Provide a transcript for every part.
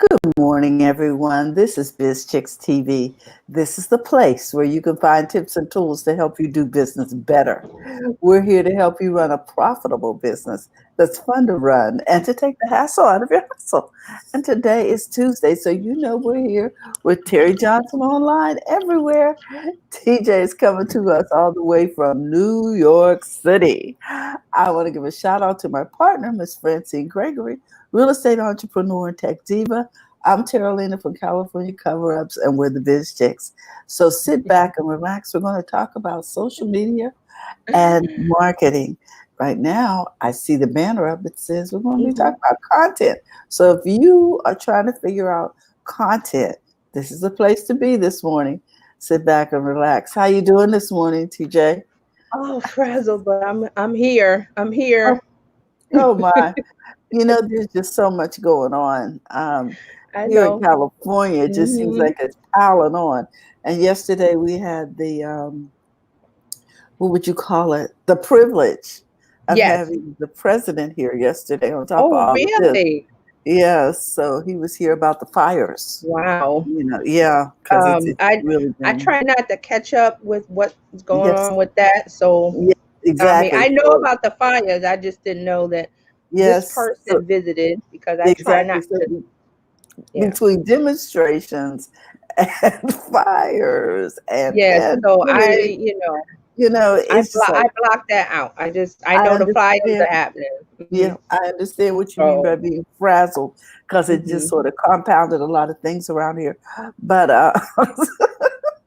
Good morning, everyone. This is Biz Chicks TV. This is the place where you can find tips and tools to help you do business better. We're here to help you run a profitable business that's fun to run and to take the hassle out of your hustle. And today is Tuesday, so you know we're here with Terry Johnson online everywhere. TJ is coming to us all the way from New York City. I want to give a shout out to my partner, Miss Francine Gregory, real estate entrepreneur and tech diva. I'm Terralina from California Cover Ups, and we're the Biz Chicks. So sit back and relax. We're going to talk about social media and marketing. Right now, I see the banner up that says we're going to be talking about content. So if you are trying to figure out content, this is the place to be this morning. Sit back and relax. How you doing this morning, TJ? Oh, frazzled, but I'm here. I'm here. Oh my. There's just so much going on. I Here in know. California, it just seems hmm like it's piling on. And yesterday we had what would you call it? The privilege of Yes. having the president here yesterday on top of Oh, all of this. really? Yes, so he was here about the fires. Wow. Yeah, because it's I really I been, try not to catch up with what's going yes, on with that. So, yes, I mean, exactly. I know So, about the fires. I just didn't know that this yes, so person visited because I try exactly. not So to. Yeah. between demonstrations and fires and Yes. So pandemic, it's just I like blocked that out. I I know the fires understand. are happening. Yeah, I understand what you mean So, by being frazzled because it just hmm sort of compounded a lot of things around here. But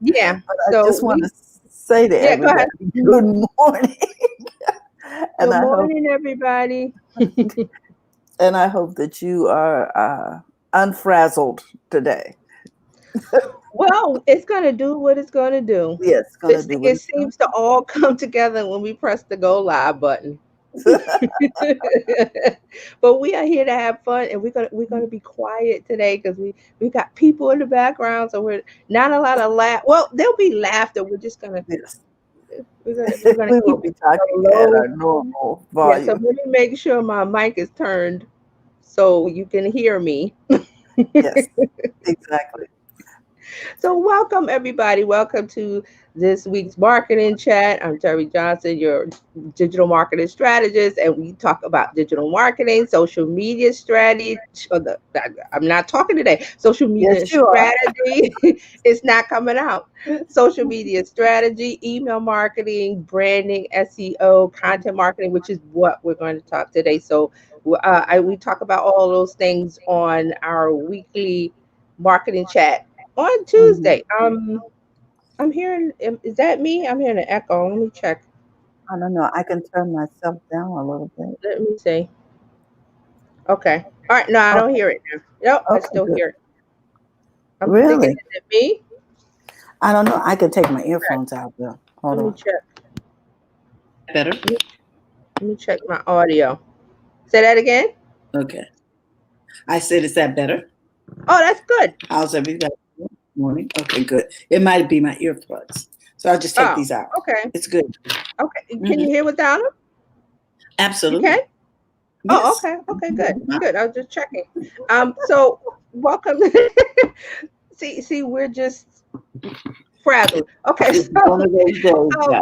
yeah. I So just want to say to yeah, go everybody, ahead. good morning, and Good I hope morning, everybody. that you are unfrazzled today. Well, it's gonna do what it's gonna do. Yes, it's gonna do what It it's gonna seems to all come together when we press the go live button. do. But we are here to have fun, and we're gonna be quiet today because we got people in the background, so we're not a lot of laugh. Well, there'll be laughter. Yes. We're gonna We keep will be it a talking at low. our normal Yeah. So volume. let me make sure my mic is turned so you can hear me. Yes, exactly. So, welcome everybody. Welcome to this week's marketing chat. I'm Terry Johnson, your digital marketing strategist, and we talk about digital marketing, social media strategy. I'm not talking today. Social media Yes, you are. strategy. It's not coming out. Social media strategy, email marketing, branding, SEO, content marketing, which is what we're going to talk today. So, we talk about all those things on our weekly marketing chat on Mhm. Tuesday. I'm hearing. Is that me? I'm hearing an echo. Let me check. I don't know. I can turn myself down a little bit. Let me see. Okay. All right. No, I don't Okay. hear it now. Nope, I Okay, still good. hear it. I'm thinking, Really? is it me? I don't know. I can take my Check. earphones out though. Hold Let me on. check. Better? Let me, let me check my audio. Say that again. Okay. I said, is that better? Oh, that's good. How's everybody? Morning. Okay, good. It might be my earplugs. So I'll just take Oh, these out. okay. It's good. Okay. Can Hmm. you hear without them? You can? Absolutely. Oh, Yes. okay. Okay, good. Mhm. Good. I was just checking. So welcome. See, we're just frazzled. Okay, It's one so of those days, um, guys.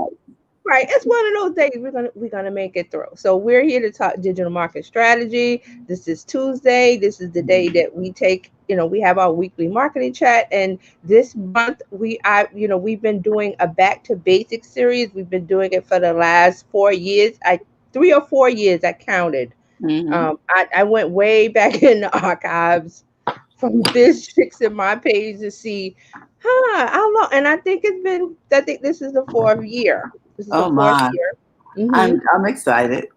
right, it's one of those days we're gonna make it through. So we're here to talk digital market strategy. This is Tuesday. This is the day that we take. We have our weekly marketing chat, and this month we've been doing a back to basics series. We've been doing it for the last 4 years. 3 or 4 years I counted. Mm-hmm. I went way back in the archives from Biz Chicks in my page to see, how long? And I think this is the fourth year. This is the Oh fourth my. year. hmm I'm excited.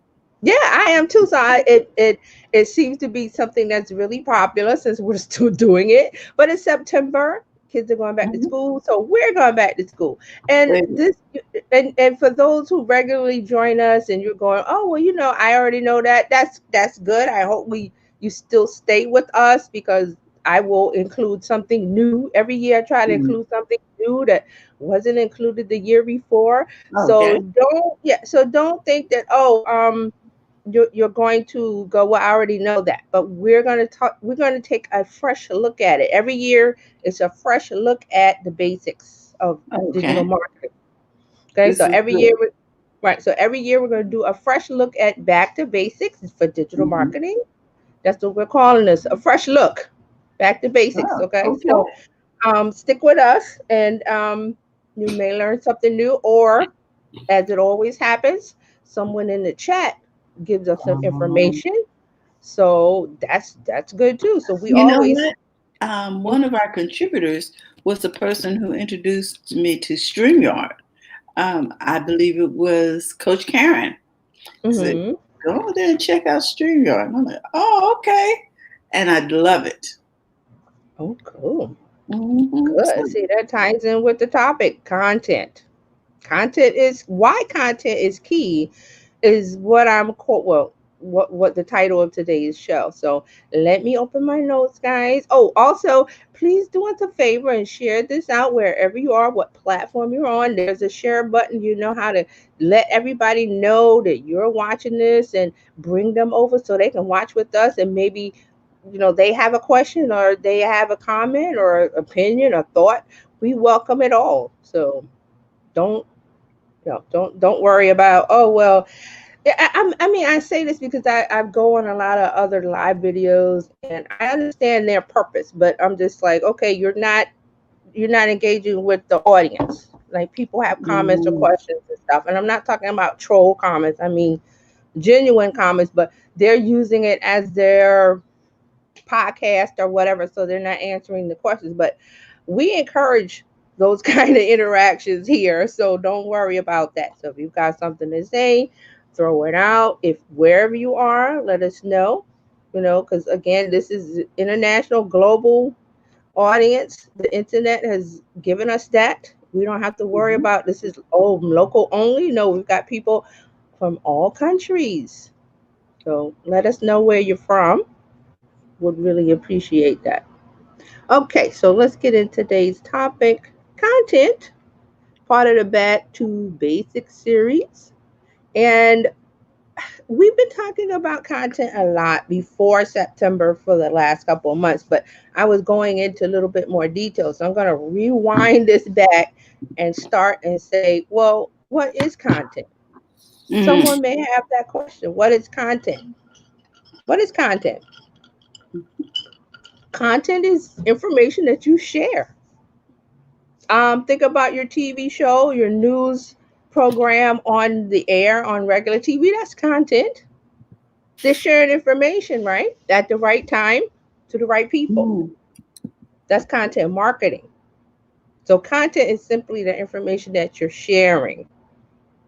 Yeah, I am too. So it seems to be something that's really popular since we're still doing it. But it's September. Kids are going back to Mhm. school, so we're going back to school. And There you this, and for those who regularly join us, and you're going, oh well, I already know that. That's good. I hope you still stay with us because I will include something new every year. I try to go. include something new that wasn't included the year before. Okay. So don't think that you're going to go, well, I already know that, but we're going to take a fresh look at it. Every year it's a fresh look at the basics of digital Okay. marketing. Okay, This so is every year good. right, so every year we're going to do a fresh look at back to basics for digital Mhm. marketing. That's what we're calling this, a fresh look back to basics. Oh, Okay, so okay. stick with us, and you may learn something new, or as it always happens, someone in the chat gives us some Um, information. So that's good too. So we you know always what? One of our contributors was the person who introduced me to StreamYard. I believe it was Coach Karen. Said, mm-hmm. go over there and check out StreamYard. And I'm like, oh, okay. And I love it. Oh, cool. So, Good. See, that ties in with the topic, content. Content is why content is key is what I'm quote well what the title of today's show. So let me open my notes, guys. Oh, also, please do us a favor and share this out wherever you are, what platform you're on. There's a share button. You know how to let everybody know that you're watching this and bring them over so they can watch with us, and maybe they have a question or they have a comment or opinion or thought. We welcome it all. So don't don't worry about, oh well. I mean, I say this because I go on a lot of other live videos and I understand their purpose, but I'm just like, okay, you're not engaging with the audience. Like, people have comments or mm, questions and stuff, and I'm not talking about troll comments. I mean genuine comments, but they're using it as their podcast or whatever, so they're not answering the questions. But we encourage those kind of interactions here, so don't worry about that. So if you've got something to say, throw it out. If wherever you are, let us know. Because again, this is international, global audience. The internet has given us that. We don't have to worry mhm. about this is local only. No, we've got people from all countries. So let us know where you're from. Would really appreciate that. Okay, so let's get into today's topic, content, part of the Back to Basics series. And we've been talking about content a lot before September for the last couple of months, but I was going into a little bit more detail. So I'm going to rewind this back and start and say, well, what is content? Mhm. Someone may have that question. What is content? What is content? Content is information that you share. Think about your TV show, your news program on the air on regular TV. That's content. They're sharing information, right? At the right time to the right people. Mm. That's content marketing. So, content is simply the information that you're sharing.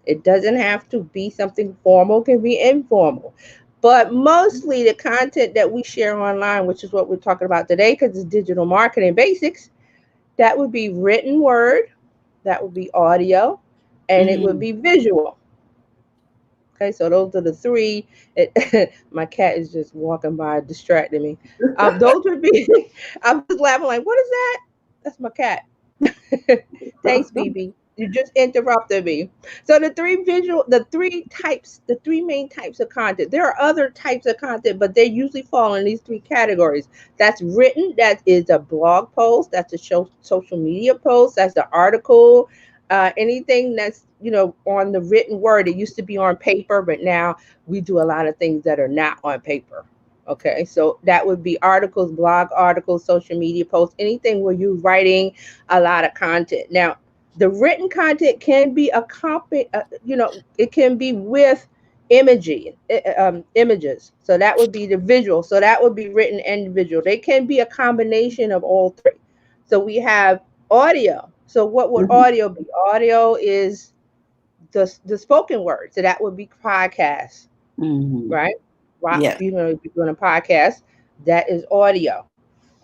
It doesn't have to be something formal, it can be informal. But mostly the content that we share online, which is what we're talking about today, because it's digital marketing basics, that would be written word, that would be audio, and it would Mm. be visual. Okay, so those are the three. My cat is just walking by, distracting me. Those would be. I'm just laughing like, what is that? That's my cat. Thanks, BB. You just interrupted me. So the three main types of content. There are other types of content, but they usually fall in these three categories. That's written. That is a blog post. That's a social media post. That's the article. Anything that's on the written word. It used to be on paper, but now we do a lot of things that are not on paper. Okay, so that would be articles, blog articles, social media posts, anything where you're writing a lot of content. Now, the written content can be a copy, it can be with images. So that would be the visual. So that would be written and visual. They can be a combination of all three. So we have audio. So what would Mhm. audio be? Audio is the spoken word. So that would be podcast, Mhm. right? Right. Yeah. If you're doing a podcast, that is audio.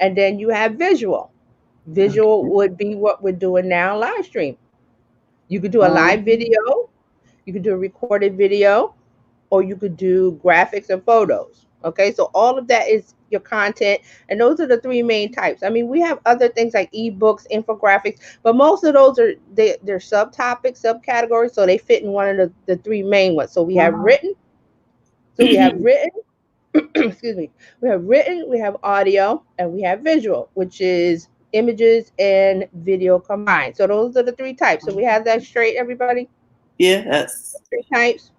And then you have visual. Visual Okay. would be what we're doing now, live stream. You could do a live Um, video, you could do a recorded video, or you could do graphics and photos. Okay, so all of that is your content, and those are the three main types. I mean, we have other things like ebooks, infographics, but most of those they're subtopics, subcategories, so they fit in one of the three main ones. So we have uh, written, So we have written, excuse me, we have written, we have audio, and we have visual, which is images and video combined. So those are the three types. So we have that straight, everybody? Yes. Three types.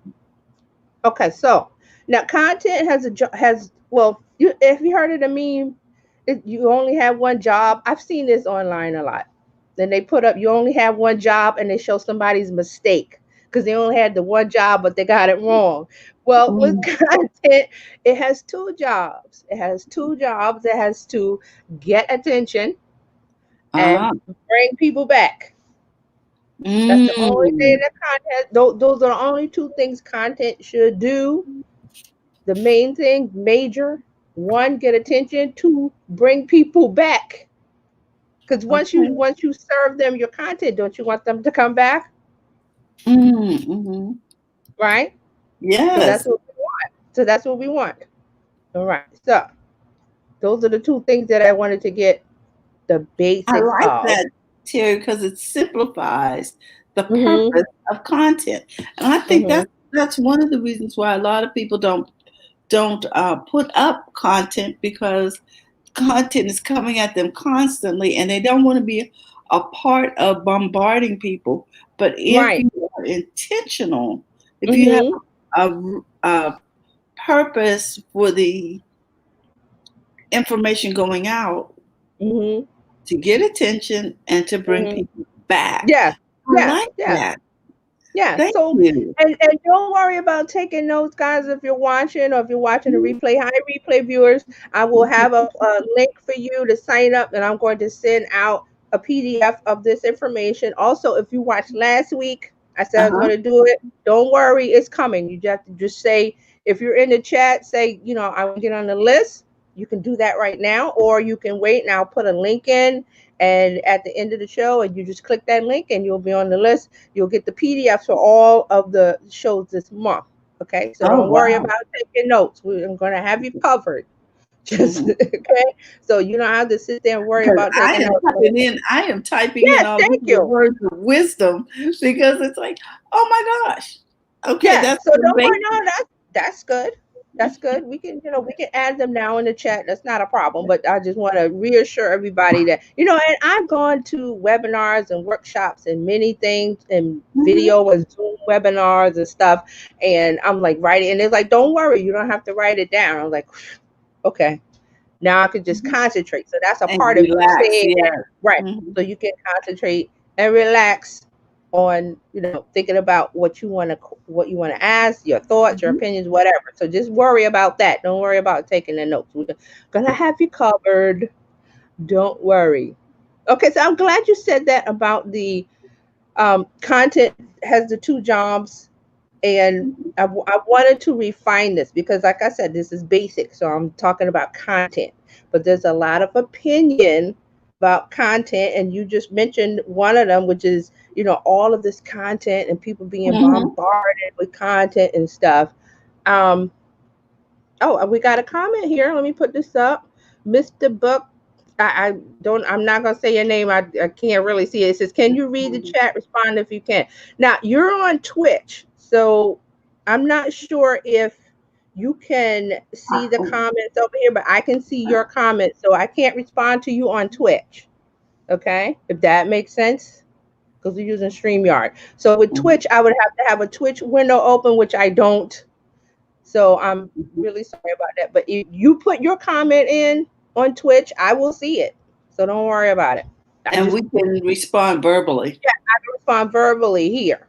Okay, so now content has well, if you heard of the meme, you only have one job. I've seen this online a lot. Then they put up you only have one job, and they show somebody's mistake because they only had the one job, but they got it wrong. Well, with Mm. content, it has two jobs. It has two jobs. It has to get attention and Ah. bring people back. That's the only thing Mm. that content. Those are the only two things content should do. The main thing, major, one, get attention, two, bring people back. Because Okay. once you serve them your content, don't you want them to come back? Mm-hmm. Right? So Yes. that's what we want. So that's what we want. All right. So those are the two things that I wanted to get the I basics like of. that, Terry, because it simplifies the Mm-hmm. purpose of content, and I think Mm-hmm. that's one of the reasons why a lot of people don't put up content, because content is coming at them constantly, and they don't want to be a part of bombarding people. But if Right. you are intentional, if you have Mm-hmm. a purpose for the information going out, Mm-hmm. to get attention and to bring Mm-hmm. people back. Yeah. I Yeah. like Yeah. that. Yeah. Thank So you. and don't worry about taking notes, guys. If you're watching or if you're watching the Mhm. replay, hi replay viewers. I will have a link for you to sign up, and I'm going to send out a PDF of this information. Also, if you watched last week, I said I was Uh-huh. going to do it. Don't worry, it's coming. You just have to just say, if you're in the chat, say, I want to get on the list. You can do that right now, or you can wait and I'll put a link in and at the end of the show, and you just click that link and you'll be on the list. You'll get the PDFs for all of the shows this month. Okay, so Oh, don't worry wow. about taking notes. I'm going to have you covered. Just Mhm. okay, so you don't have to sit there and worry Because about taking notes. I am typing in Yes, all these thank you. words of wisdom, because it's like, oh my gosh. Okay, Yeah, that's so the don't worry. basic. No, that's good. That's good. We can add them now in the chat. That's not a problem. But I just want to reassure everybody that and I've gone to webinars and workshops and many things and Mhm. video and Zoom webinars and stuff. And I'm like writing, and it's like, don't worry, you don't have to write it down. I'm like, okay, now I can just Mhm. concentrate. So that's a And part of you relax, saying that, yes. right? Mhm. So you can concentrate and relax on thinking about what you want to ask, your thoughts, your Mhm. opinions, whatever. So just worry about that. Don't worry about taking the notes. We're gonna have you covered. Don't worry. Okay, so I'm glad you said that about the content has the two jobs, and I wanted to refine this because, like I said, this is basic. So I'm talking about content, but there's a lot of opinion about content, and you just mentioned one of them, which is all of this content and people being Mhm. bombarded with content and stuff. Um, oh, we got a comment here. Let me put this up, Mr. Buck. I don't. I'm not gonna say your name. I can't really see it. It says, "Can you read the chat? Respond if you can." Now you're on Twitch, so I'm not sure if you can see the Uh, comments over here, but I can see your comments, so I can't respond to you on Twitch. Okay, if that makes sense, because we're using StreamYard. So with Twitch, I would have to have a Twitch window open, which I don't. So I'm Mhm. really sorry about that. But if you put your comment in on Twitch, I will see it. So don't worry about it. I And just we can respond verbally. respond verbally here.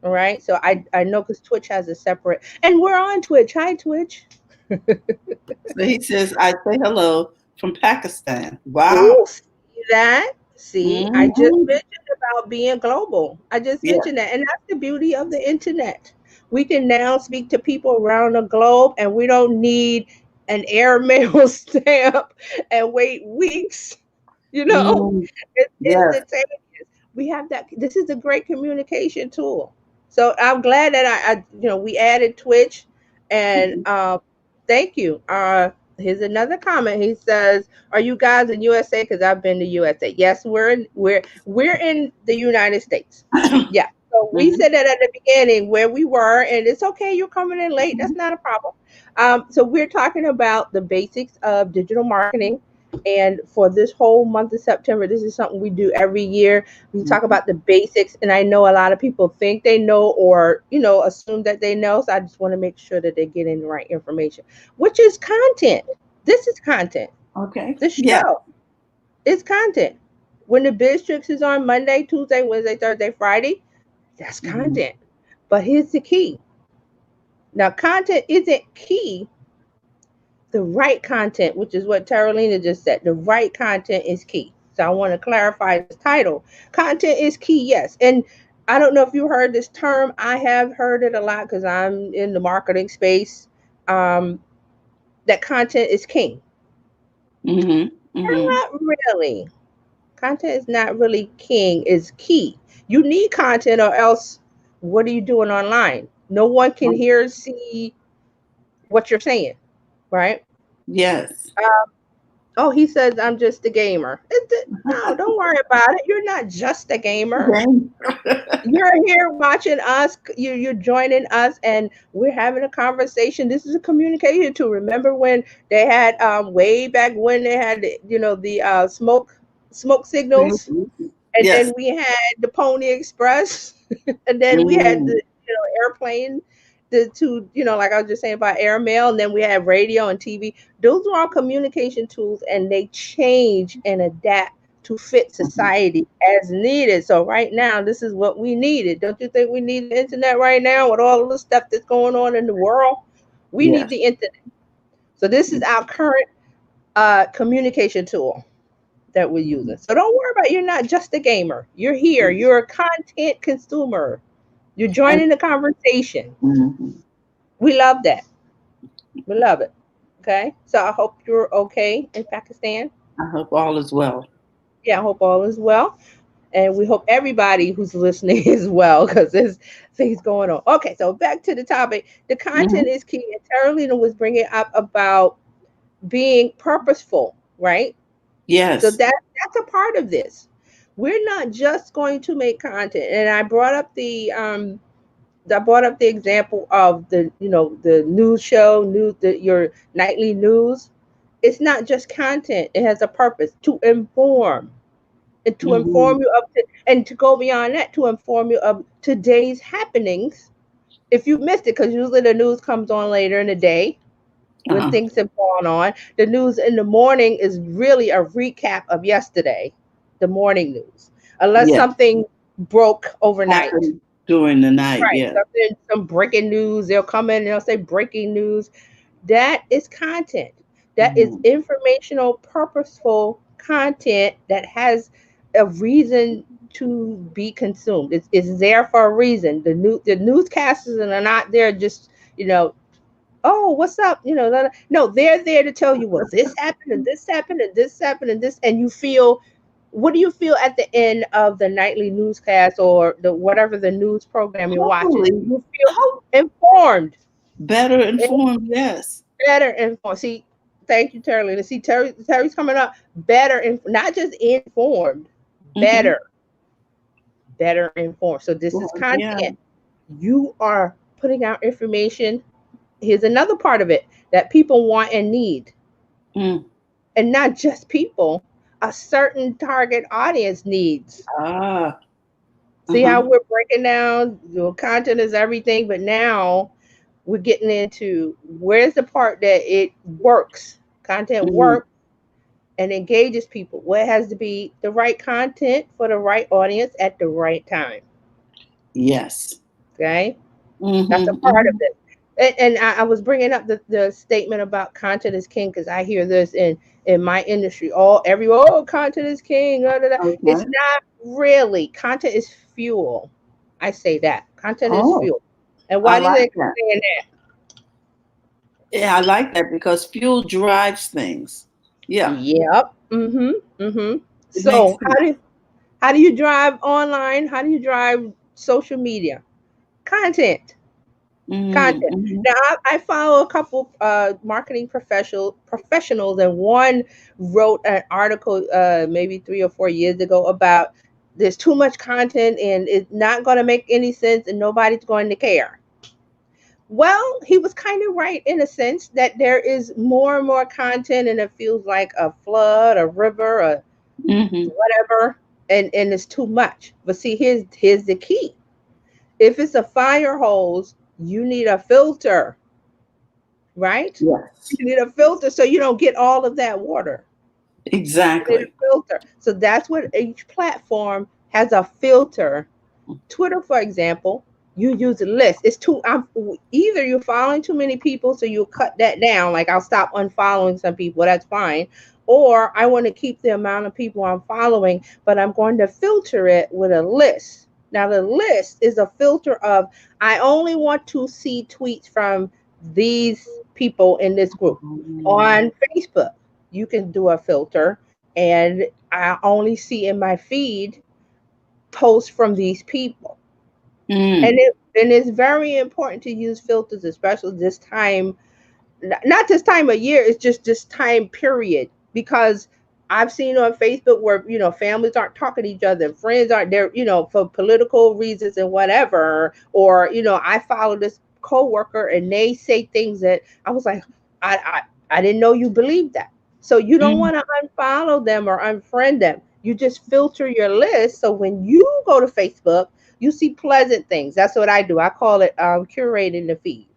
All right. So I know because Twitch has a separate, and we're on Twitch. Hi, Twitch. So he says, I say hello from Pakistan. Wow. Ooh, see that? See, I just Mhm. mentioned about being global. I just Yeah. mentioned that. And that's the beauty of the internet. We can now speak to people around the globe, and we don't need an airmail stamp and wait weeks. You know, Mm. it's Yes. instantaneous. We have that. This is a great communication tool. So I'm glad that we added Twitch, and Mhm. thank you. Here's another comment. He says, "Are you guys in USA? Because I've been to USA. Yes, we're in the United States. Yeah, So we Mhm. said that at the beginning where we were, and it's okay. You're coming in late. That's not a problem. So we're talking about the basics of digital marketing. And for this whole month of September, this is something we do every year. We talk Mhm. about the basics, and I know a lot of people think they know or assume that they know. So I just want to make sure that they're getting the right information, which is content. This is content. Okay. The Yeah. show is content. When the Biz Tricks is on Monday, Tuesday, Wednesday, Thursday, Friday, that's Mhm. content. But here's the key. Now, content isn't key. The right content, which is what Carolina just said, the right content is key. So I want to clarify this title. Content is key, yes. And I don't know if you heard this term. I have heard it a lot because I'm in the marketing space. Um, that content is king. Mhm. Mhm. Not really. Content is not really king, is key. You need content or else what are you doing online? No one can hear, see what you're saying, right? Yes. Oh, he says I'm just a gamer. No, don't worry about it. You're not just a gamer. Okay. You're here watching us. You're joining us, and we're having a conversation. This is a communication tool. Remember when they had way back when they had the smoke signals, and Yes. then we had the Pony Express, and then we had the Mhm. airplane, the two like I was just saying about airmail, and then we had radio and TV. Those are all communication tools, and they change and adapt to fit Mhm. society as needed. So right now, this is what we needed. Don't you think we need the internet right now with all of the stuff that's going on in the world? We need Yes. the internet. So this is our current communication tool that we're using. So don't worry about it. You're not just a gamer. You're here. You're a content consumer. You're And joining the conversation. mhm. We love that. We love it. Okay. So I hope you're okay in Pakistan. I hope all is well. Yeah, I hope all is well. And we hope everybody who's listening is well because there's things going on. Okay, so back to the topic. The content Mhm. is key. And Carolina was bringing up about being purposeful, right? So Yes. that's a part of this. We're not just going to make content. And I brought up the example of the news show, your nightly news. It's not just content. It has a purpose to inform and to Mhm. inform you and to go beyond that to inform you of today's happenings. If you missed it, because usually the news comes on later in the day when Uh-huh. things have gone on. The news in the morning is really a recap of yesterday, the morning news, unless Yes. something broke overnight. Happened during the night. Right. Yes. Some breaking news. They'll come in and they'll say breaking news. That is content. That is Mhm. informational, purposeful content that has a reason to be consumed. It's there for a reason. The newscasters are not there just, you know, oh, what's up? No, they're there to tell you, well, this happened and this happened and this happened and this, and you feel, what do you feel at the end of the nightly newscast or the whatever the news program you're watching? Hopefully, You feel hope informed, better and informed. Yes. better informed. See, thank you, Terry. See, Terry's coming up. Better, not just informed, Mhm. better, better informed. So this is Yeah. content. You are putting out information. Here's another part of it that people want and need, Mm. and not just people, a certain target audience needs. Ah. See how Uh-huh. we're breaking down, content is everything, but now we're getting into where's the part that it works. Content Mhm. works and engages people. What has to be the right content for the right audience at the right time. Yes. Okay, that's a Mhm. part of Mhm. it. And I was bringing up the statement about content is king because I hear this in my industry. Content is king. Da, da, da. It's Okay. not really. Content is fuel. I say that content is Oh, fuel. And I why do you like think that. I'm saying that? Yeah, I like that because fuel drives things. Yeah, Yep. Mm-hmm. it makes So sense. how do you drive online? How do you drive social media? Content. Mhm. Content. Mhm. Now, I follow a couple marketing professionals, and one wrote an article maybe 3 or 4 years ago about there's too much content and it's not going to make any sense and nobody's going to care. Well, he was kind of right in a sense that there is more and more content and it feels like a flood, a river, a whatever, and it's too much. But see, here's the key. If it's a fire hose, you need a filter, right? Yes. You need a filter so you don't get all of that water. You need Exactly. a filter. So that's what each platform has, a filter. Twitter, for example, you use a list. It's too either you're following too many people, so you cut that down. Like I'll stop unfollowing some people. That's fine. Or I want to keep the amount of people I'm following, but I'm going to filter it with a list. Now the list is a filter of I only want to see tweets from these people in this group. On Facebook, you can do a filter, and I only see in my feed posts from these people. Mm. And it's very important to use filters, especially this time, not this time of year, it's just this time period. Because I've seen on Facebook where, families aren't talking to each other, friends aren't there, for political reasons and whatever. Or, I follow this coworker and they say things that I was like, I didn't know you believed that. So you don't want to unfollow them or unfriend them. You just filter your list. So when you go to Facebook, you see pleasant things. That's what I do. I call it curating the feed.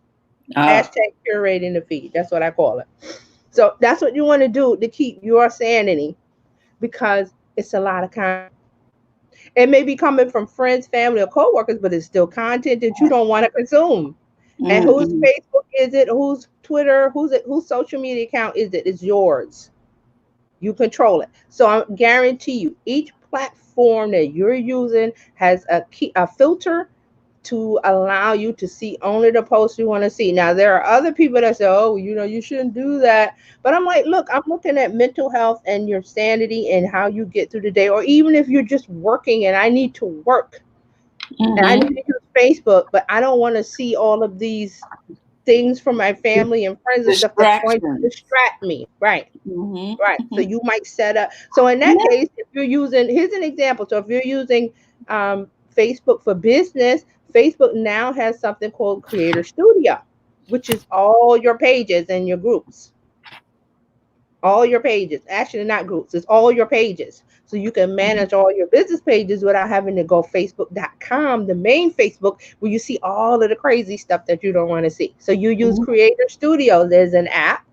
Ah, Hashtag curating the feed. That's what I call it. So that's what you want to do to keep your sanity, because it's a lot of content. It may be coming from friends, family, or coworkers, but it's still content that you don't want to consume. And whose mm. Facebook is it? Whose Twitter? Whose social media account is it? It's yours. You control it. So I guarantee you, each platform that you're using has a filter to allow you to see only the posts you want to see. Now, there are other people that say, oh, you shouldn't do that. But I'm like, look, I'm looking at mental health and your sanity and how you get through the day. Or even if you're just working and I need to work and I need to use Facebook, but I don't want to see all of these things from my family and friends and stuff that's going to Distractions. distract me. Right. Right. So Mm-hmm. you might set up. So in that case, if you're using, here's an example. So if you're using Facebook for business, Facebook now has something called Creator Studio, which is all your pages and your groups. All your pages. Actually, not groups. It's all your pages. So you can manage all your business pages without having to go facebook.com, the main Facebook, where you see all of the crazy stuff that you don't want to see. So you use Creator Studio. There's an app.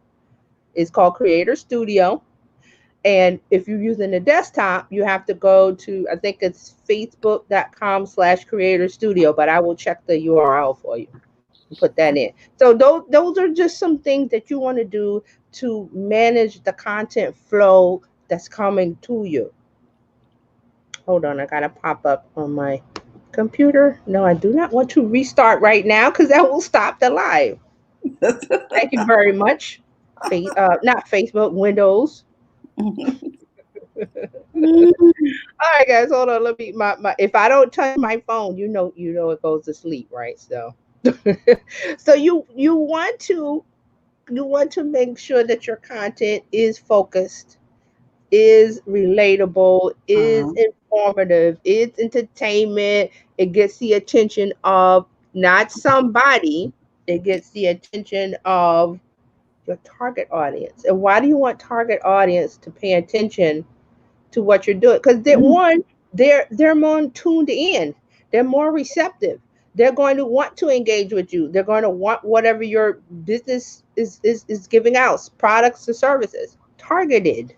It's called Creator Studio. And if you're using the desktop, you have to go to, I think it's facebook.com/creator studio, but I will check the URL for you and put that in. So those are just some things that you want to do to manage the content flow that's coming to you. Hold on, I got to pop up on my computer. No, I do not want to restart right now because that will stop the live. Thank you very much. Not Facebook, Windows. All right, guys, hold on. Let me my if I don't touch my phone, it goes to sleep, right? So so you want to make sure that your content is focused, is relatable, is informative, is entertainment. It gets the attention of not somebody, it gets the attention of your target audience. And why do you want target audience to pay attention to what you're doing? Because they're more tuned in, they're more receptive, they're going to want to engage with you, they're going to want whatever your business is giving out, products or services, targeted.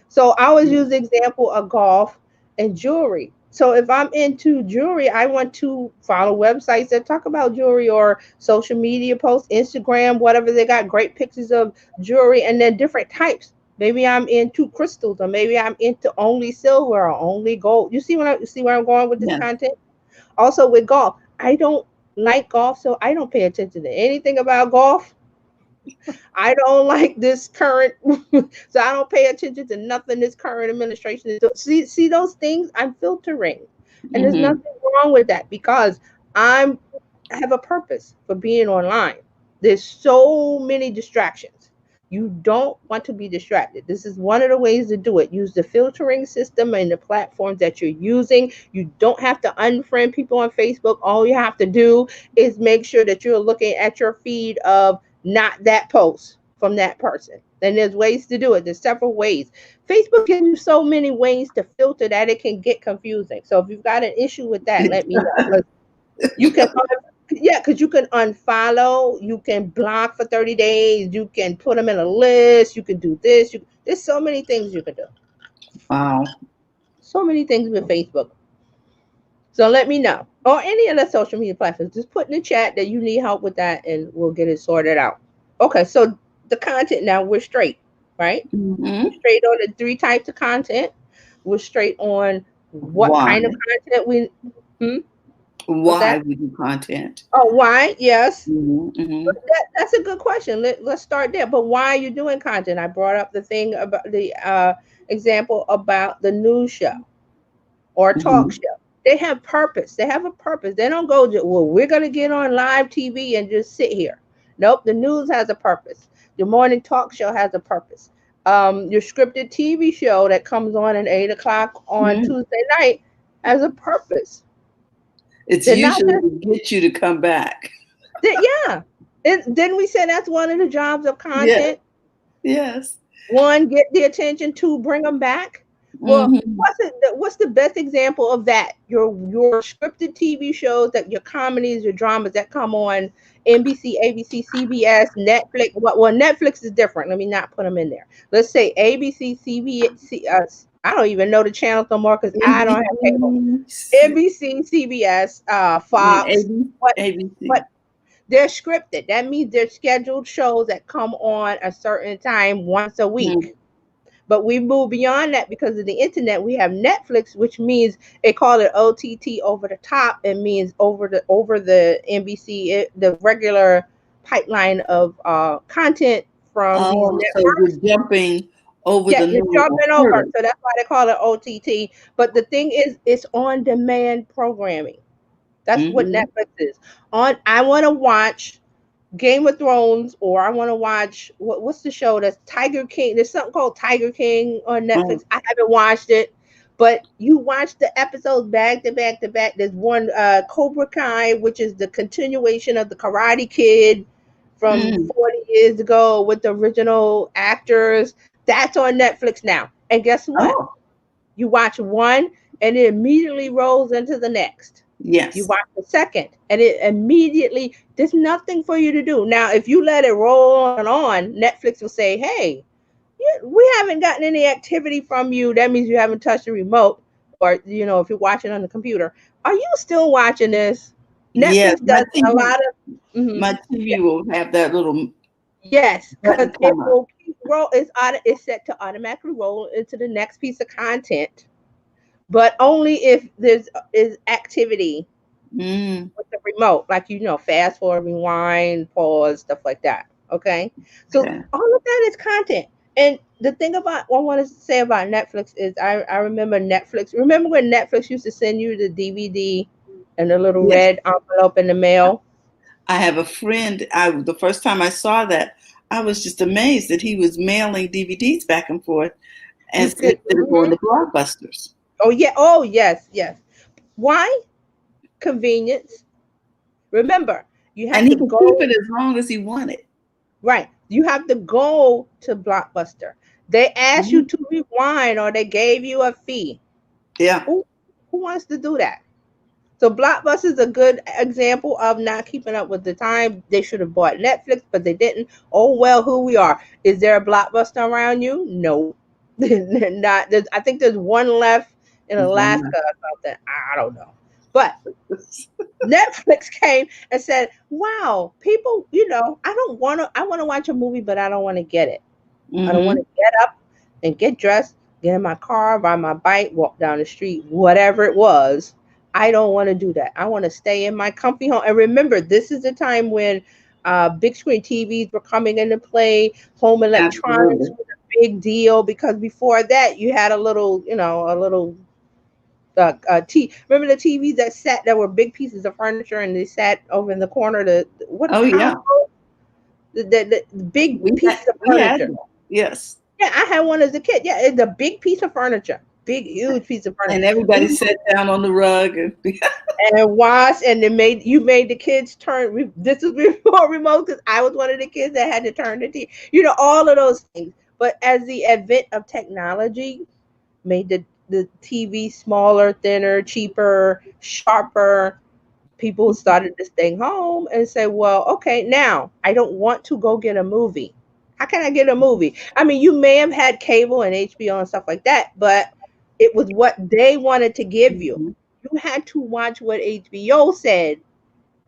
So I always use the example of golf and jewelry. So if I'm into jewelry, I want to follow websites that talk about jewelry, or social media posts, Instagram, whatever, they got great pictures of jewelry and then different types. Maybe I'm into crystals, or maybe I'm into only silver or only gold. You see where I'm going with this Yeah. content? Also with golf, I don't like golf, so I don't pay attention to anything about golf. I don't like this current, so I don't pay attention to nothing this current administration is doing. See those things? I'm filtering, and there's Mm-hmm. nothing wrong with that because I have a purpose for being online. There's so many distractions. You don't want to be distracted. This is one of the ways to do it. Use the filtering system and the platforms that you're using. You don't have to unfriend people on Facebook. All you have to do is make sure that you're looking at your feed of not that post from that person. And there's ways to do it. There's several ways. Facebook gives you so many ways to filter that it can get confusing. So if you've got an issue with that, let me know. You can, yeah, because you can unfollow, you can block for 30 days, you can put them in a list, you can do this. There's so many things you can do. Wow. So many things with Facebook. So let me know. Or any of the social media platforms. Just put in the chat that you need help with that and we'll get it sorted out. Okay, so the content now, we're straight, right? Mm-hmm. We're straight on the 3 types of content. We're straight on what kind of content we... Why we do content. Oh, why? Yes. Mm-hmm. That's a good question. Let's start there. But why are you doing content? I brought up the thing about the example about the news show or talk show. They have purpose. They have a purpose. They don't go, well, we're going to get on live TV and just sit here. Nope. The news has a purpose. The morning talk show has a purpose. Your scripted TV show that comes on at 8 o'clock on Tuesday night has a purpose. It's usually to get you to come back. Yeah. Didn't we say that's one of the jobs of content? Yes. 1, get the attention. 2, bring them back. Well, what's the best example of that? Your scripted TV shows, that your comedies, your dramas that come on NBC, ABC, CBS, Netflix. Well, Netflix is different. Let me not put them in there. Let's say ABC, CBS. I don't even know the channels no more because I don't have cable. NBC, CBS, Fox. But they're scripted. That means they're scheduled shows that come on a certain time once a week. But we move beyond that because of the internet. We have Netflix, which means they call it OTT, over the top. It means over the NBC, the regular pipeline of content from these networks. So you're jumping over the you're jumping over. So that's why they call it OTT. But the thing is, it's on demand programming. That's what Netflix is. I want to watch Game of Thrones, or I want to watch what's the show that's Tiger King. There's something called Tiger King on Netflix. I haven't watched it, but you watch the episodes back to back to back. There's one Cobra Kai, which is the continuation of the Karate Kid from 40 years ago with the original actors. That's on Netflix now. And guess what? You watch one and it immediately rolls into the next. Yes. You watch the second and it immediately, there's nothing for you to do. Now, if you let it roll on, Netflix will say, hey, we haven't gotten any activity from you. That means you haven't touched the remote, or, if you're watching on the computer. Are you still watching this? Netflix does a lot of... My TV will have that little... Yes, because it will keep roll. It's set to automatically roll into the next piece of content, but only if is activity with the remote, like fast forward, rewind, pause, stuff like that. Okay, so all of that is content. And the thing about what I want to say about Netflix is, I remember Netflix. Remember when Netflix used to send you the DVD and the little red envelope in the mail? I have a friend. The first time I saw that, I was just amazed that he was mailing DVDs back and forth as if they were going to Blockbusters. Oh yeah. Oh yes, yes. Why? Convenience. Remember, you have to go. keep it as long as he wanted. Right. You have to go to Blockbuster. They asked you to rewind, or they gave you a fee. Yeah. Who wants to do that? So Blockbuster is a good example of not keeping up with the time. They should have bought Netflix, but they didn't. Oh well, who we are. Is there a Blockbuster around you? No. Not. I think there's one left in Alaska or something. I don't know. But Netflix came and said, wow, people, I want to watch a movie, but I don't want to get it. I don't want to get up and get dressed, get in my car, ride my bike, walk down the street, whatever it was. I don't want to do that. I want to stay in my comfy home. And remember, this is the time when big screen TVs were coming into play. Home electronics was a big deal, because before that you had a little remember the TVs that were big pieces of furniture and they sat over in the corner. The big We piece had, of we had furniture. that. Yes. Yeah, I had one as a kid. Yeah, it's a big piece of furniture, big, huge piece of furniture. And everybody sat down on the rug and watched, and you made the kids turn. This was before remote because I was one of the kids that had to turn the TV. All of those things. But as the advent of technology made the TV smaller, thinner, cheaper, sharper, people started to stay home and say, well, okay, now I don't want to go get a movie. How can I get a movie? I mean, you may have had cable and HBO and stuff like that, but it was what they wanted to give you. Mhm. You had to watch what HBO said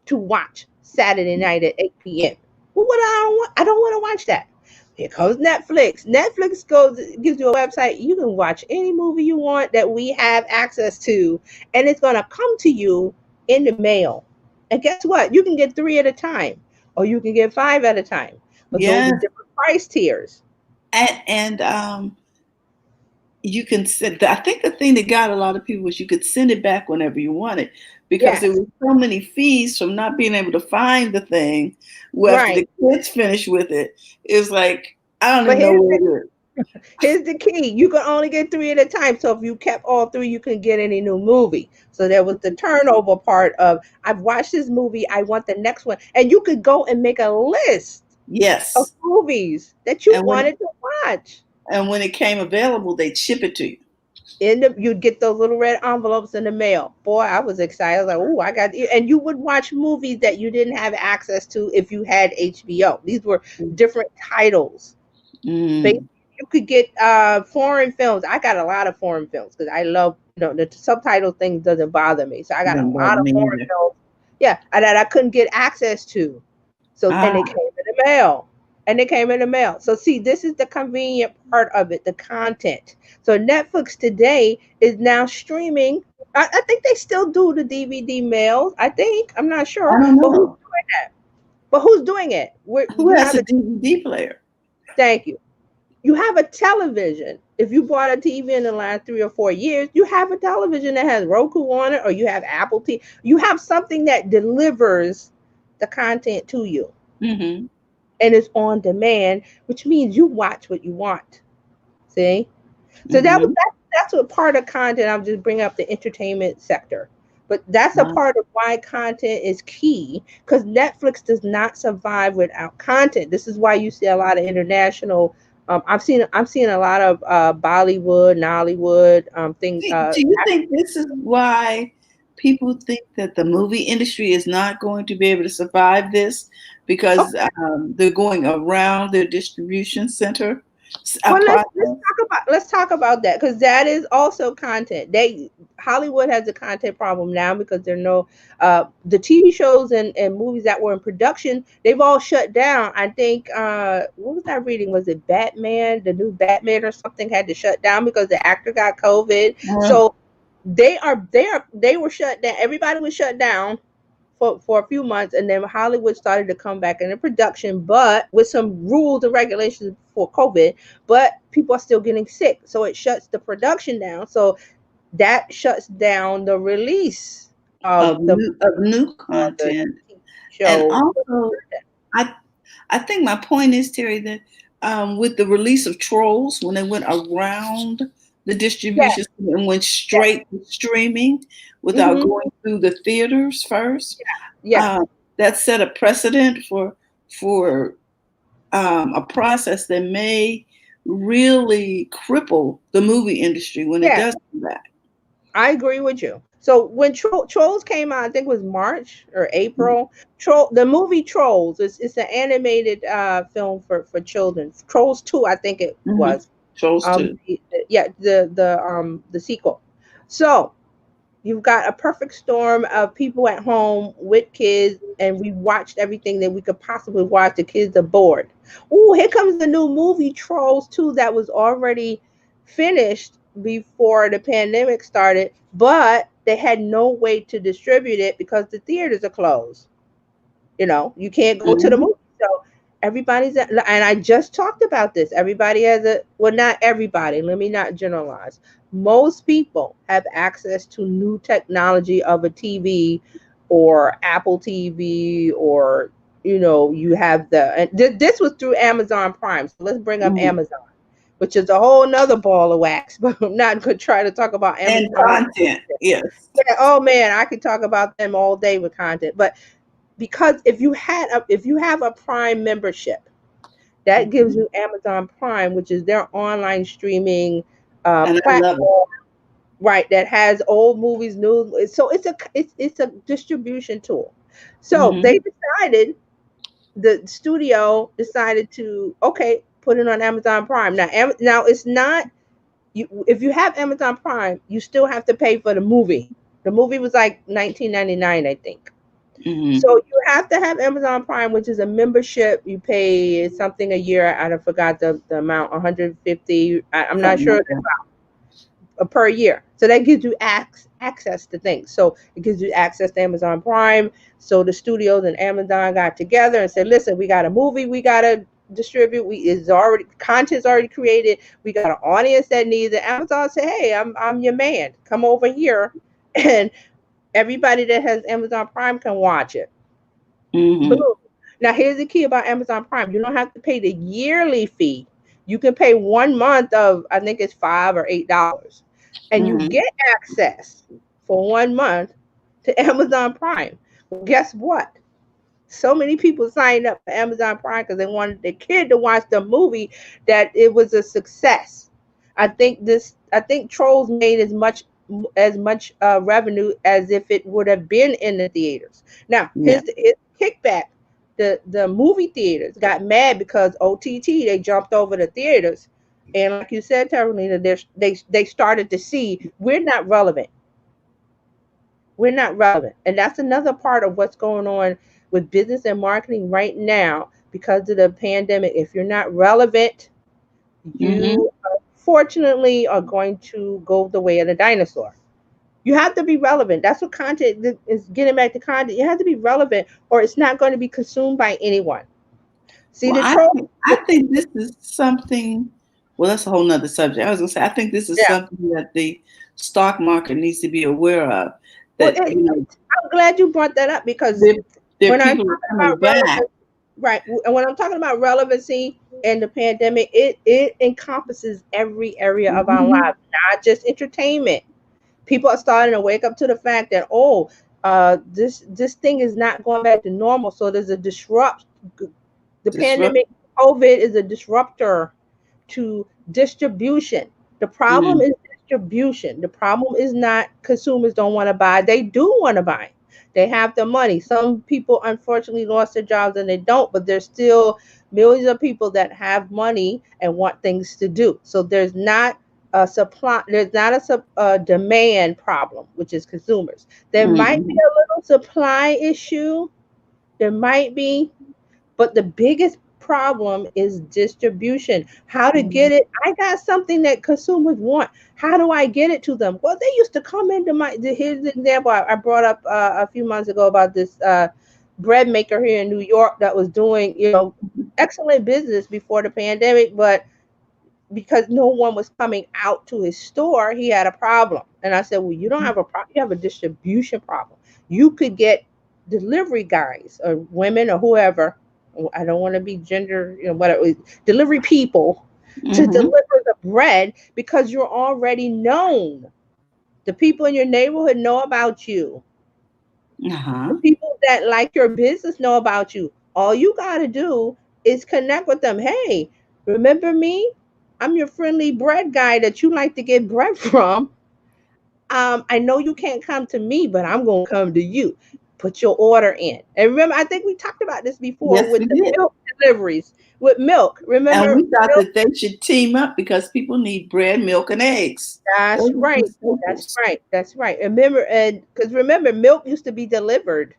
to watch Saturday night at 8 p.m. Well, what I don't want to watch that. Here comes Netflix. Netflix gives you a website. You can watch any movie you want that we have access to, and it's gonna come to you in the mail. And guess what? You can get 3 at a time, or you can get 5 at a time. But those are Yes. different price tiers. And you can send. I think the thing that got a lot of people was you could send it back whenever you wanted, because there Yes, was so many fees from not being able to find the thing. Well, after right. the kids finished with it, it was like I don't But even know where it is. here's the key. You can only get 3 at a time. So if you kept all 3, you couldn't get any new movie. So there was the turnover part of I've watched this movie, I want the next one. And you could go and make a list of Yes, movies that you and wanted to watch. when it came available, they'd ship it to you. You'd get those little red envelopes in the mail. Boy, I was excited. I was like, oh, I got and you would watch movies that you didn't have access to if you had HBO. These were different titles. Mm. You could get foreign films. I got a lot of foreign films because I love, the subtitle thing doesn't bother me. So I got a Doesn't bother lot of me foreign either. films. Yeah, that I couldn't get access to. So and they Ah, came in the mail. And they came in the mail. So see, this is the convenient part of it, the content. So Netflix today is now streaming. I think they still do the DVD mails. I think. I'm not I sure. don't But know. who's doing it? Who You has have a a DVD player? thank you. You have a television. If you bought a TV in the last 3 or 4 years, you have a television that has Roku on it, or you have Apple TV. You have something that delivers the content to you, Mm-hmm. and it's on demand, which means you watch what you want. See, so Mm-hmm. that's what part of content. I'm just bringing up the entertainment sector, but that's a Wow. part of why content is key because Netflix does not survive without content. This is why you see a lot of international. I'm seeing a lot of Bollywood, Nollywood thing. Do you think this is why people think that the movie industry is not going to be able to survive this because they're going around their distribution center Well, process? let's talk about that because that is also content. Hollywood has a content problem now because there are no the TV shows and movies that were in production. They've all shut down. I think what was I reading? Was it Batman? The new Batman or something had to shut down because the actor got COVID. Uh, So they were shut down. Everybody was shut down for a few months, and then Hollywood started to come back into production, but with some rules and regulations for COVID. But people are still getting sick, so it shuts the production down. So that shuts down the release of of new the content, TV and show. also I I think my point is, Terry, that with the release of Trolls, when they went around the Yeah, distribution and went yeah, straight to streaming without hmm going through the theaters first, yeah. uh, that set a precedent for a process that may really cripple the movie industry when it Yeah, does come back. I agree with you. So when Trolls came out, I think it was March or Mhm. April. The movie Trolls it's an animated film for children. Trolls 2, I think it Mhm. was. Trolls too. Yeah, the sequel. So you've got a perfect storm of people at home with kids, and we watched everything that we could possibly watch. The kids are bored. Oh, here comes the new movie Trolls 2 that was already finished before the pandemic started, but they had no way to distribute it because the theaters are closed. You can't go to the Mhm. movie. So and I just talked about this. Everybody has not everybody, let me not generalize. Most people have access to new technology of a TV or Apple TV or you have this was through Amazon Prime. So let's bring up Mhm. Amazon, which is a whole nother ball of wax, but I'm not going to try to talk about And Amazon. content, yes. Yeah, oh man, I could talk about them all day with content. But because if you have a Prime membership, that gives you Amazon Prime, which is their online streaming And I love platform, right? That has old movies, new. So it's a distribution tool. So Mhm. they decided, the studio decided to put it on Amazon Prime. Now it's not you. If you have Amazon Prime, you still have to pay for the movie. The movie was like 19.99, I think. Mhm. So you have to have Amazon Prime, which is a membership. You pay something a year. I forgot the amount, 150. I'm not Something sure like that. per year. So that gives you access to things. So it gives you access to Amazon Prime. So the studios and Amazon got together and said, "Listen, we got a movie we gotta distribute. Content's already created. We got an audience that needs it." Amazon said, "Hey, I'm your man. Come over here," and everybody that has Amazon Prime can watch it. Mhm. Boom. Now here's the key about Amazon Prime. You don't have to pay the yearly fee. You can pay 1 month of, I think it's $5 or $8, and you Mhm. get access for 1 month to Amazon Prime. Well, guess what? So many people signed up for Amazon Prime because they wanted their kid to watch the movie, that it was a success. I think Trolls made as much revenue as if it would have been in the theaters. Now, Yeah. here's the kickback. The movie theaters got mad because OTT, they jumped over the theaters, and like you said, Carolina, they started to see we're not relevant. We're not relevant. And that's another part of what's going on with business and marketing right now because of the pandemic. If you're not relevant, Mhm. you unfortunately are going to go the way of the dinosaur. You have to be relevant. That's what content is, getting back to content. You have to be relevant or it's not going to be consumed by anyone. See Well, the troll? I think this is something. Well, that's a whole nother subject. I was gonna say I think this is Yeah. something that the stock market needs to be aware of. Well, That I'm glad you brought that up because there when I'm people are talking coming about back. relevance, right? And when I'm talking about relevancy and the pandemic, it encompasses every area of our Mhm. lives, not just entertainment. People are starting to wake up to the fact that this thing is not going back to normal. So there's a disrupt. The Disrupt. pandemic, COVID is a disruptor to distribution. The problem Mhm. is distribution. The problem is not consumers don't want to buy. They do want to buy. They have the money. Some people unfortunately lost their jobs and they don't, but there's still millions of people that have money and want things to do. So there's not a demand problem, which is consumers. There might be Mhm. a little supply issue. There might be, but the biggest problem is distribution. How to get Mhm. it? I got something that consumers want. How do I get it to them? Well, they used to come into here's the example I brought up a few months ago about this bread maker here in New York that was doing, excellent business before the pandemic, but because no one was coming out to his store, he had a problem. And I said, well, you don't have a problem. You have a distribution problem. You could get delivery guys or women or whoever. I don't want to be gender, whatever, delivery people to Mhm. deliver the bread because you're already known. The people in your neighborhood know about you. The Uh-huh. people that like your business know about you. All you got to do is connect with them. Hey, remember me? I'm your friendly bread guy that you like to get bread from. I know you can't come to me, but I'm going to come to you. Put your order in. And remember, I think we talked about this before Yes, with we the did. milk deliveries. With milk, And remember we thought milk? that they should team up because people need bread, milk, and eggs. That's Those are the right. That's staples. right. That's right. Remember, and because remember, milk used to be delivered.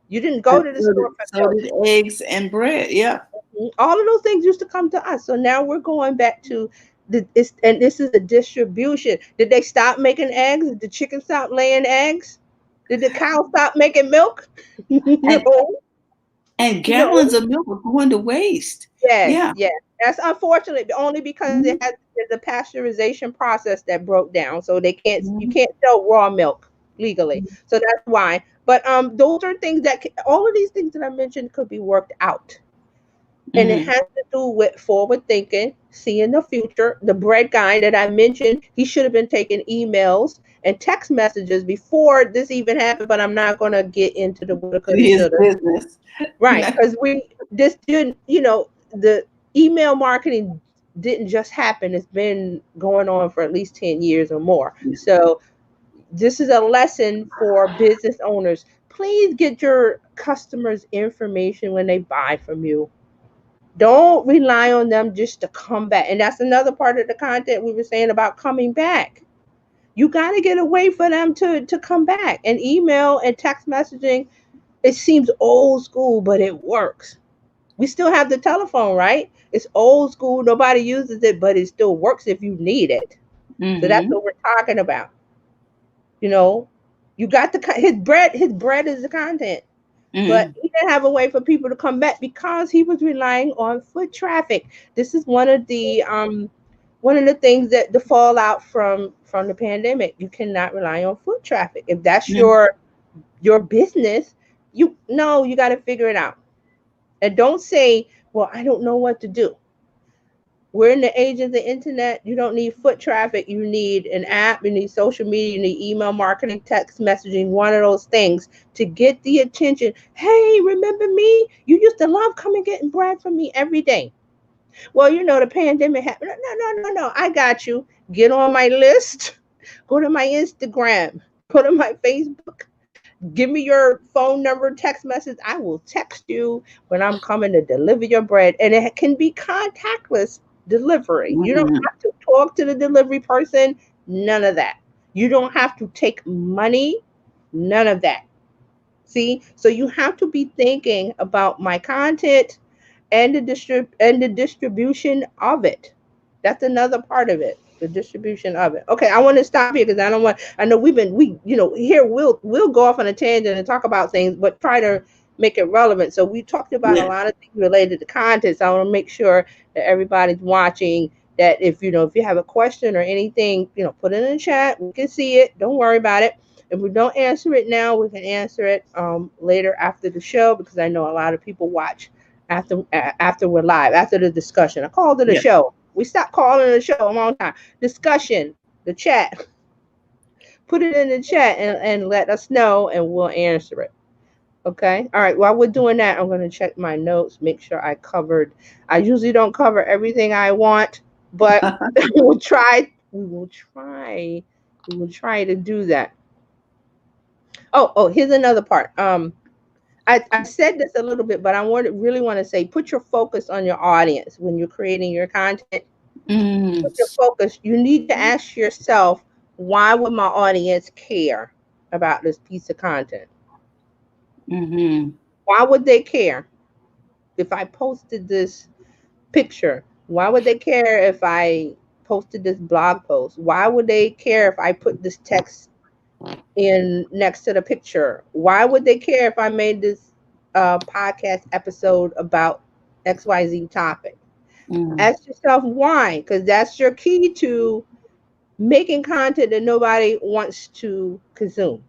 You didn't go And to the store for so milk. did eggs and bread. Yeah. All of those things used to come to us. So now we're going back to and this is the distribution. Did they stop making eggs? Did the chicken stop laying eggs? Did the cow stop making milk? And No, gallons no. of milk are going to waste. Yes, Yeah. yes. That's unfortunate, only because Mhm. there's a pasteurization process that broke down. So you Mhm. can't sell raw milk legally. So that's why. But those are things that all of these things that I mentioned could be worked out. And it has to do with forward thinking, seeing the future. The bread guy that I mentioned, he should have been taking emails and text messages before this even happened, but I'm not going to get into the woulda, coulda, His shoulda. business. Right, because this didn't, the email marketing didn't just happen. It's been going on for at least 10 years or more. So this is a lesson for business owners. Please get your customers' information when they buy from you. Don't rely on them just to come back. And that's another part of the content we were saying about coming back. You got to get a way for them to come back. And email and text messaging, it seems old school, but it works. We still have the telephone, right? It's old school. Nobody uses it, but it still works if you need it. So that's what we're talking about. You got his bread is the content. But he didn't have a way for people to come back because he was relying on foot traffic. This is one of the things that the fallout from the pandemic. You cannot rely on foot traffic. If that's your business, you got to figure it out. And don't say, well, I don't know what to do. We're in the age of the internet. You don't need foot traffic. You need an app. You need social media. You need email marketing, text messaging, one of those things to get the attention. Hey, remember me? You used to love coming getting bread from me every day. Well, the pandemic happened. No. I got you. Get on my list. Go to my Instagram. Go to my Facebook. Give me your phone number, text message. I will text you when I'm coming to deliver your bread. And it can be contactless delivery. You don't have to talk to the delivery person. None of that. You don't have to take money. None of that. See? So you have to be thinking about my content and the distribution of it. That's another part of it. The distribution of it. Okay, I want to stop here because I know here we'll go off on a tangent and talk about things, but try to make it relevant. So we talked about a lot of things related to content. So I want to make sure that everybody's watching, that if you have a question or anything, put it in the chat. We can see it. Don't worry about it. If we don't answer it now, we can answer it later after the show, because I know a lot of people watch after we're live, after the discussion. I called it a show. We stopped calling it a show a long time. Discussion, the chat. Put it in the chat and let us know, and we'll answer it. Okay. All right. While we're doing that, I'm going to check my notes, make sure I usually don't cover everything I want, but we will try to do that. Oh, here's another part. I said this a little bit, but I really want to say, put your focus on your audience when you're creating your content. Put your focus. You need to ask yourself, why would my audience care about this piece of content? Why would they care if I posted this picture? Why would they care if I posted this blog post? Why would they care if I put this text in next to the picture? Why would they care if I made this podcast episode about XYZ topic? Ask yourself why, because that's your key to making content that nobody wants to consume.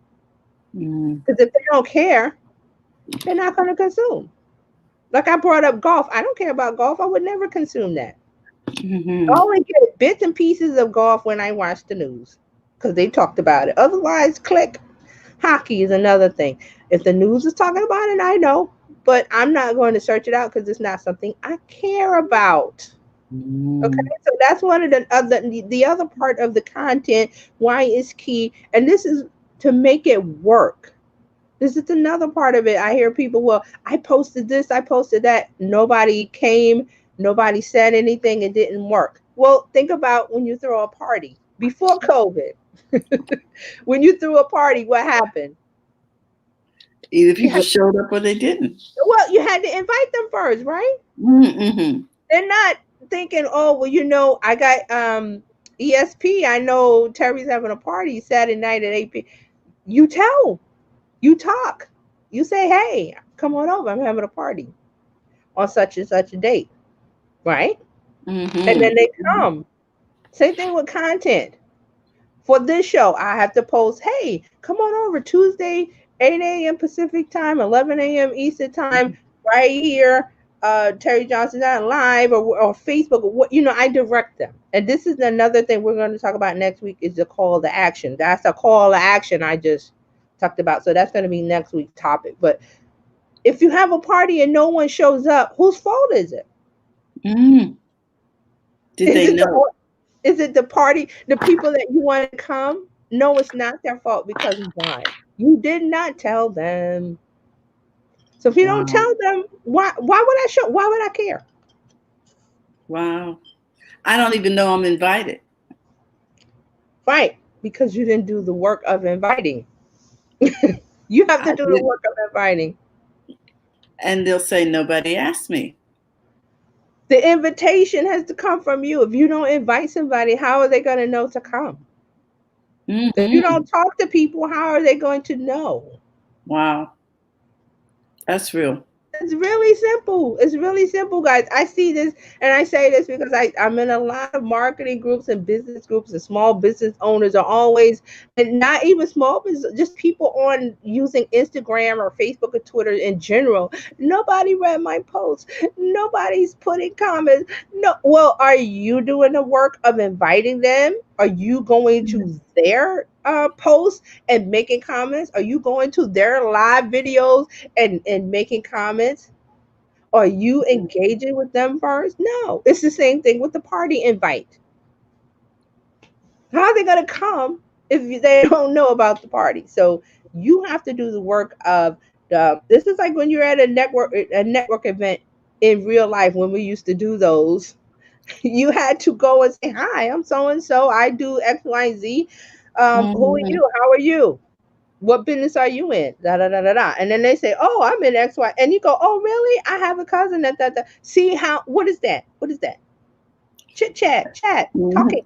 Because if they don't care, they're not going to consume. Like I brought up golf. I don't care about golf. I would never consume that. I only get bits and pieces of golf when I watch the news, because they talked about it. Otherwise, click. Hockey is another thing. If the news is talking about it, I know, but I'm not going to search it out because it's not something I care about. Okay, so that's one of the other part of the content. Why is key, and this is to make it work. This is another part of it. I hear people, well, I posted this, I posted that. Nobody came, nobody said anything, it didn't work. Well, think about when you throw a party before COVID. When you threw a party, what happened? Either people showed up or they didn't. Well, you had to invite them first, right? They're not thinking, oh, well, I got ESP. I know Terry's having a party Saturday night at 8 p.m. You tell. You talk. You say, hey, come on over. I'm having a party on such and such a date. Right? And then they come. Same thing with content. For this show, I have to post, hey, come on over Tuesday 8 a.m. Pacific time, 11 a.m. Eastern time, right here. Terry Johnson not live or Facebook or what, I direct them. And this is another thing we're going to talk about next week is the call to action. That's a call to action I just talked about. So that's going to be next week's topic. But if you have a party and no one shows up, whose fault is it? Did they know? Is it the party, the people that you want to come? No, it's not their fault because why? You did not tell them. So if you don't tell them, why would I show? Why would I care? Wow. I don't even know I'm invited. Right, because you didn't do the work of inviting. You have to do the work of inviting. And they'll say, nobody asked me. The invitation has to come from you. If you don't invite somebody, how are they going to know to come? If you don't talk to people, how are they going to know? Wow. That's real. It's really simple. It's really simple, guys. I see this, and I say this because I'm in a lot of marketing groups and business groups, and small business owners are always, and not even small business, just people on using Instagram or Facebook or Twitter in general. Nobody read my post. Nobody's putting comments. No. Well, are you doing the work of inviting them? Are you going to their posts and making comments? Are you going to their live videos and making comments? Are you engaging with them first? No, it's the same thing with the party invite. How are they going to come if they don't know about the party? So you have to do the work of this is like when you're at a network event in real life when we used to do those. You had to go and say, hi, I'm so and so. I do X, Y, and Z. Who are you? How are you? What business are you in? Da, da, da, da, da. And then they say, oh, I'm in X, Y. And you go, oh, really? I have a cousin that. See how, what is that? What is that? Chit chat, talking.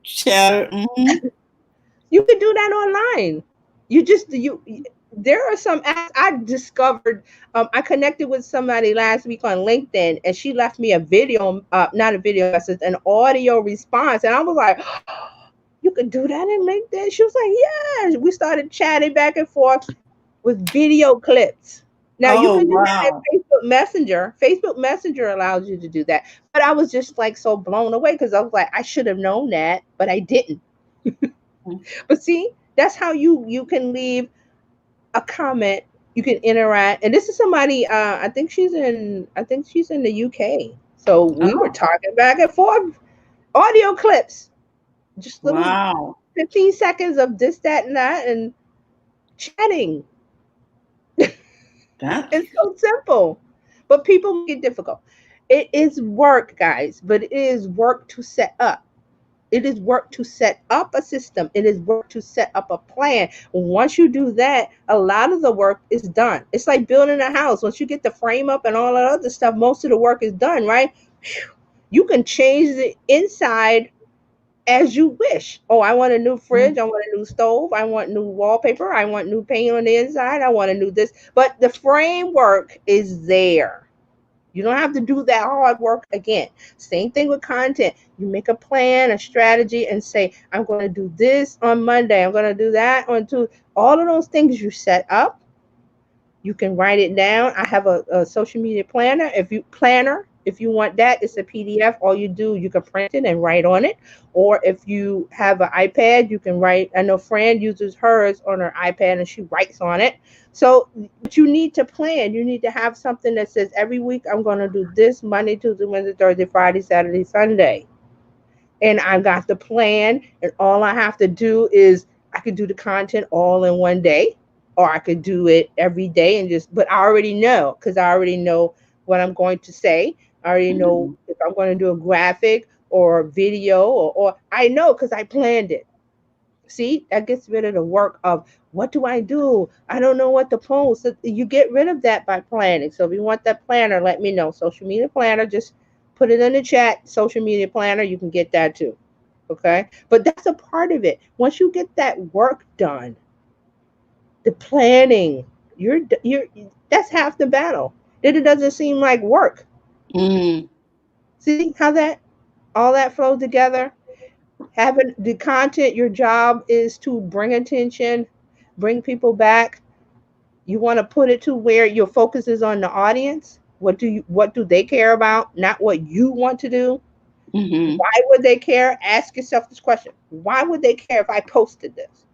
Chatter. You can do that online. There are some apps I discovered. I connected with somebody last week on LinkedIn, and she left me a video, not a video message, an audio response. And I was like, you can do that in LinkedIn? She was like, yeah. We started chatting back and forth with video clips. Now you can do that in Facebook Messenger. Facebook Messenger allows you to do that. But I was just like so blown away because I was like, I should have known that, but I didn't. But see, that's how you can leave a comment. You can interact. And this is somebody, I think she's in the UK. So we were talking back and forth, audio clips. Just little 15 seconds of this, that, and that, and chatting. It's so simple, but people make it difficult. It is work, guys, but it is work to set up. It is work to set up a system. It is work to set up a plan. Once you do that, a lot of the work is done. It's like building a house. Once you get the frame up and all that other stuff, most of the work is done, right? You can change the inside as you wish. Oh, I want a new fridge. I want a new stove. I want new wallpaper. I want new paint on the inside. I want a new this. But the framework is there. You don't have to do that hard work again. Same thing with content. You make a plan, a strategy, and say, I'm going to do this on Monday. I'm going to do that on Tuesday. All of those things you set up, you can write it down. I have a social media planner. If you want that, it's a PDF. All you do, you can print it and write on it. Or if you have an iPad, you can write. I know Fran uses hers on her iPad and she writes on it. So, but you need to plan. You need to have something that says every week I'm going to do this Monday, Tuesday, Wednesday, Thursday, Friday, Saturday, Sunday. And I got the plan. And all I have to do is I could do the content all in one day, or I could do it every day and but I already know, because I already know what I'm going to say. I already know if I'm going to do a graphic or a video or I know because I planned it. See, that gets rid of the work of what do I do? I don't know what to post. So you get rid of that by planning. So if you want that planner, let me know. Social media planner, just put it in the chat. Social media planner, you can get that too. Okay. But that's a part of it. Once you get that work done, the planning, you're that's half the battle. Then it doesn't seem like work. See how all that flows together? Having the content, your job is to bring attention, bring people back, You want to put it to where your focus is on the audience. What do they care about, not what you want to do? Mm-hmm. Why would they care? Ask yourself this question. Why would they care if I posted this?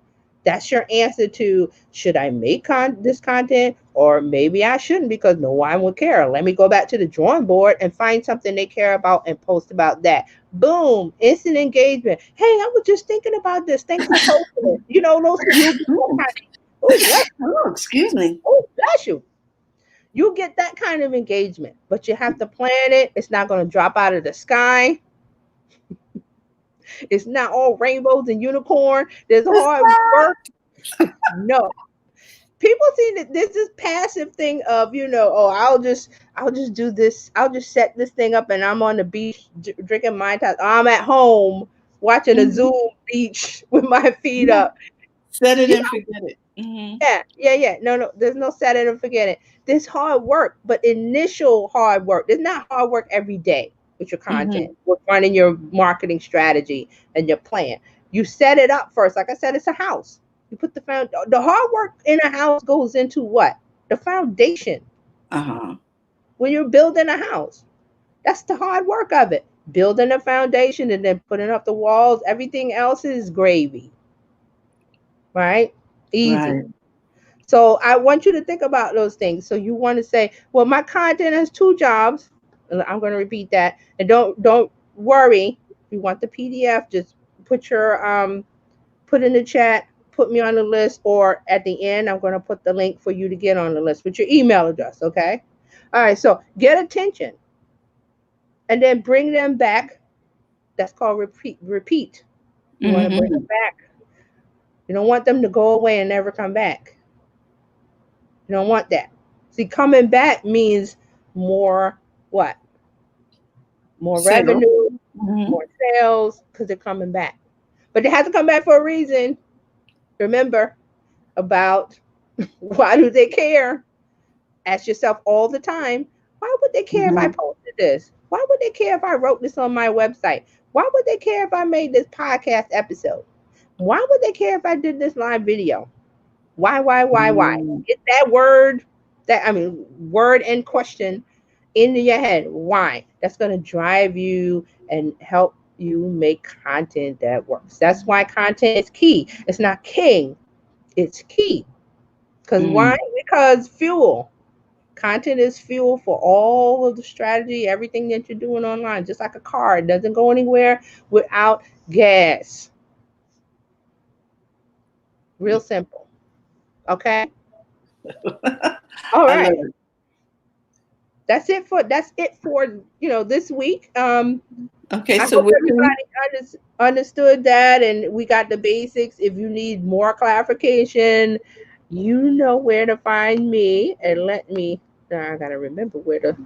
That's your answer to, should I make this content, or maybe I shouldn't because no one would care. Let me go back to the drawing board and find something they care about and post about that. Boom, instant engagement. Hey, I was just thinking about this. Thanks for posting it. You know, those you get that kind of, oh bless, Oh, excuse me. oh bless you. You get that kind of engagement, but you have to plan it. It's not going to drop out of the sky. It's not all rainbows and unicorn. There's hard work. No. People see that this is passive thing of, oh, I'll just do this. I'll just set this thing up and I'm on the beach drinking my time. I'm at home watching a Zoom beach with my feet up. Set it and forget it. Mm-hmm. Yeah. No, there's no set it and forget it. There's hard work, but initial hard work. There's not hard work every day with your content, with running your marketing strategy and your plan. You set it up first. Like I said, it's a house. You put the hard work in a house goes into what? The foundation. When you're building a house, that's the hard work of it. Building a foundation and then putting up the walls. Everything else is gravy. Right? Easy. Right. So I want you to think about those things. So you want to say, well, my content has 2 jobs. I'm going to repeat that. And don't worry. If you want the PDF, just put in the chat, put me on the list, or at the end, I'm going to put the link for you to get on the list with your email address. Okay. All right. So get attention and then bring them back. That's called repeat. You want to bring them back. You don't want them to go away and never come back. You don't want that. See, coming back means more what? More revenue, more sales, because they're coming back. But they have to come back for a reason. Remember about why do they care? Ask yourself all the time, why would they care if I posted this? Why would they care if I wrote this on my website? Why would they care if I made this podcast episode? Why would they care if I did this live video? Why? Get that word and question into your head. Why? That's going to drive you and help you make content that works. That's why content is key. It's not king. It's key. Because why? Because fuel. Content is fuel for all of the strategy, everything that you're doing online. Just like a car, it doesn't go anywhere without gas. Real simple. Okay. All right. That's it for this week. Okay, I so hope everybody understood that, and we got the basics. If you need more clarification, you know where to find me. And I gotta remember where to.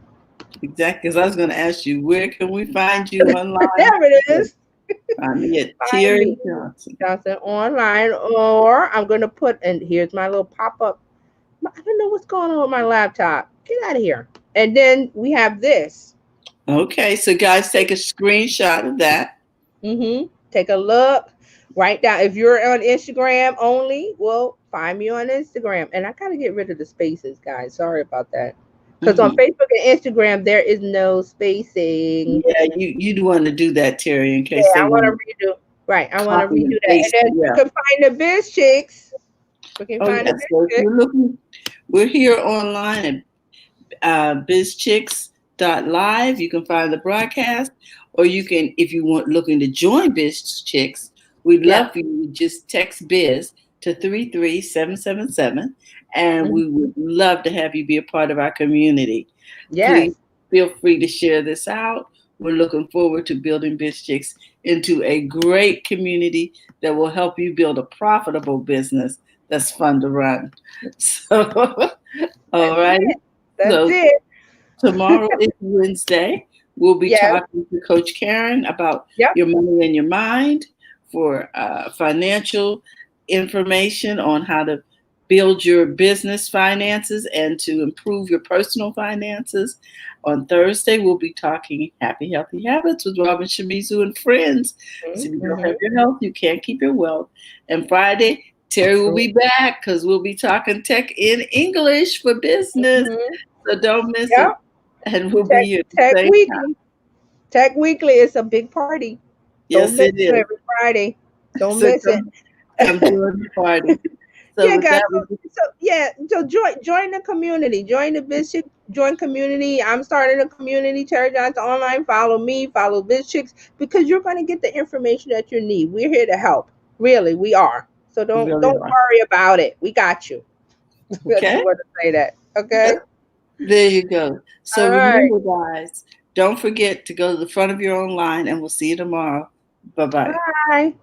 Exactly, because I was going to ask you, where can we find you online? There it is. Find me at Terry Johnson online, or I'm going to put, and here's my little pop-up. I don't know what's going on with my laptop. Get out of here. And then we have this. Okay, so guys, take a screenshot of that. Take a look. Write down. If you're on Instagram only, well, find me on Instagram. And I got to get rid of the spaces, guys. Sorry about that. Because on Facebook and Instagram, there is no spacing. Yeah, you'd want to do that, Terry, in case I want to redo. Right, I want to redo that. And then you can find the Biz Chicks. We can find the Biz Chicks. We're here online at bizchicks.live. You can find the broadcast, or you can, if you want looking to join Biz Chicks, we'd love for you to just text Biz to 33777, and we would love to have you be a part of our community. Yes. Please feel free to share this out. We're looking forward to building Biz Chicks into a great community that will help you build a profitable business that's fun to run. So, all right. That's it. Tomorrow is Wednesday. We'll be talking to Coach Karen about your money and your mind for financial information on how to build your business finances and to improve your personal finances. On Thursday, we'll be talking Happy Healthy Habits with Robin Shimizu and friends. So if you don't have your health, you can't keep your wealth. And Friday, Terry will be back because we'll be talking tech in English for business. So don't miss it. And we'll be here. Tech Weekly. Tech Weekly is a big party. Yes, don't miss it is. Every Friday. Don't miss it. Come join the party. So yeah, guys. So join the community. Join the BizChix community. I'm starting a community. Terry Johnson Online. Follow me. Follow BizChix because you're going to get the information that you need. We're here to help. Really, we are. So don't worry about it. We got you. Okay. I just want to say that. Okay. There you go. So remember, guys, don't forget to go to the front of your own line, and we'll see you tomorrow. Bye-bye. Bye.